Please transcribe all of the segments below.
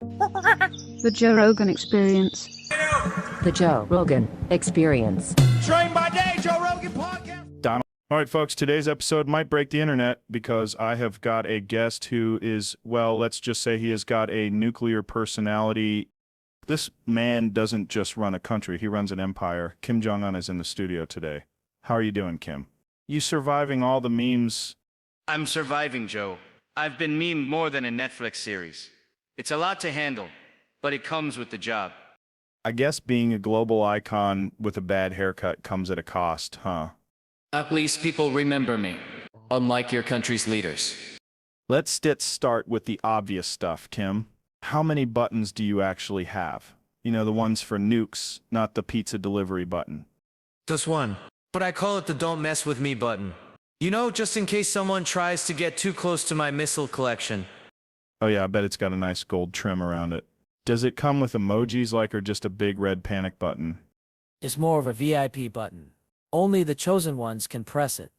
The Joe Rogan Experience. The Joe Rogan Experience. Train by day, Joe Rogan podcast. Donald. All right, folks, today's episode might break the internet because I have got a guest who is, well, let's just say he has got a nuclear personality. This man doesn't just run a country, he runs an empire. Kim Jong-un is in the studio today. How are you doing, Kim? You surviving all the memes? I'm surviving, Joe. I've been memed more than a Netflix series. It's a lot to handle, but it comes with the job. I guess being a global icon with a bad haircut comes at a cost, huh? At least people remember me, unlike your country's leaders. Let's start with the obvious stuff, Kim. How many buttons do you actually have? You know, the ones for nukes, not the pizza delivery button. Just one. But I call it the don't mess with me button. You know, just in case someone tries to get too close to my missile collection. Oh yeah, I bet it's got a nice gold trim around it. Does it come with emojis like or just a big red panic button? It's more of a VIP button. Only the chosen ones can press it.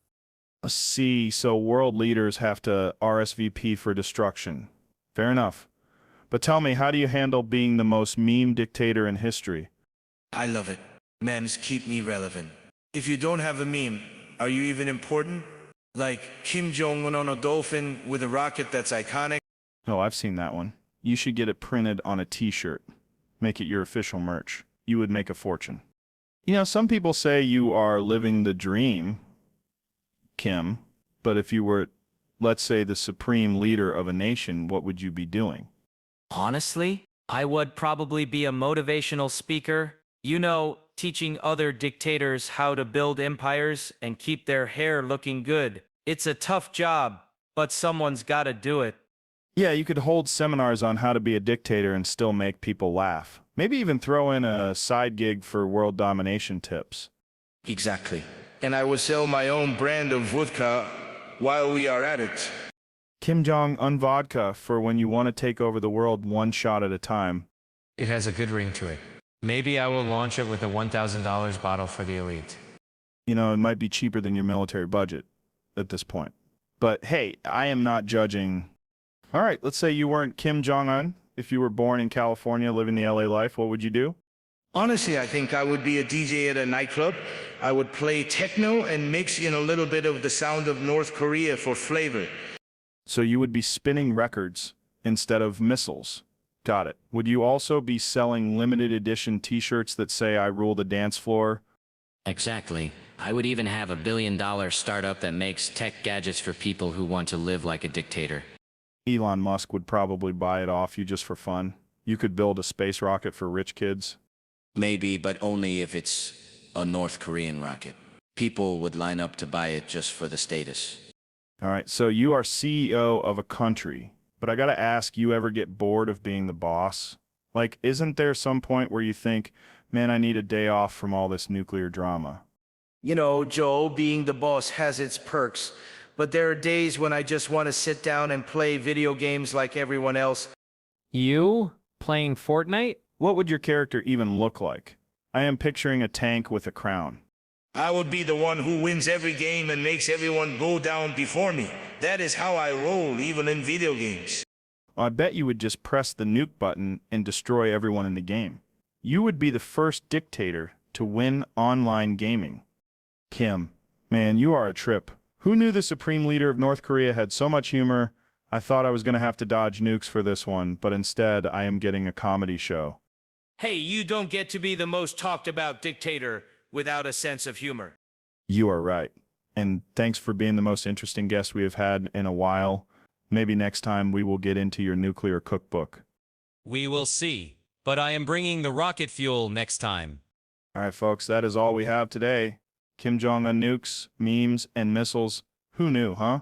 See, so world leaders have to RSVP for destruction. Fair enough. But tell me, how do you handle being the most meme dictator in history? I love it. Memes keep me relevant. If you don't have a meme, are you even important? Like Kim Jong-un on a dolphin with a rocket that's iconic? Oh, I've seen that one. You should get it printed on a t-shirt. Make it your official merch. You would make a fortune. You know, some people say you are living the dream, Kim, but if you were, let's say, the supreme leader of a nation, what would you be doing? Honestly, I would probably be a motivational speaker. You know, teaching other dictators how to build empires and keep their hair looking good. It's a tough job, but someone's gotta do it. Yeah, you could hold seminars on how to be a dictator and still make people laugh. Maybe even throw in a side gig for world domination tips. Exactly. And I will sell my own brand of vodka while we are at it. Kim Jong-un vodka for when you want to take over the world one shot at a time. It has a good ring to it. Maybe I will launch it with a $1,000 bottle for the elite. You know, it might be cheaper than your military budget at this point. But hey, I am not judging. All right, let's say you weren't Kim Jong-un. If you were born in California, living the LA life, what would you do? Honestly, I think I would be a DJ at a nightclub. I would play techno and mix in a little bit of the sound of North Korea for flavor. So you would be spinning records instead of missiles. Got it. Would you also be selling limited edition t-shirts that say I rule the dance floor? Exactly. I would even have $1 billion startup that makes tech gadgets for people who want to live like a dictator. Elon Musk would probably buy it off you just for fun. You could build a space rocket for rich kids. Maybe, but only if it's a North Korean rocket. People would line up to buy it just for the status. All right, so you are CEO of a country, but I gotta ask, you ever get bored of being the boss? Like, isn't there some point where you think, man, I need a day off from all this nuclear drama? You know, Joe, being the boss has its perks. But there are days when I just want to sit down and play video games like everyone else. You? Playing Fortnite? What would your character even look like? I am picturing a tank with a crown. I would be the one who wins every game and makes everyone go down before me. That is how I roll, even in video games. I bet you would just press the nuke button and destroy everyone in the game. You would be the first dictator to win online gaming. Kim, man, you are a trip. Who knew the supreme leader of North Korea had so much humor? I thought I was going to have to dodge nukes for this one, but instead I am getting a comedy show. Hey, you don't get to be the most talked about dictator without a sense of humor. You are right. And thanks for being the most interesting guest we have had in a while. Maybe next time we will get into your nuclear cookbook. We will see. But I am bringing the rocket fuel next time. All right, folks, that is all we have today. Kim Jong-un nukes, memes, and missiles. Who knew, huh?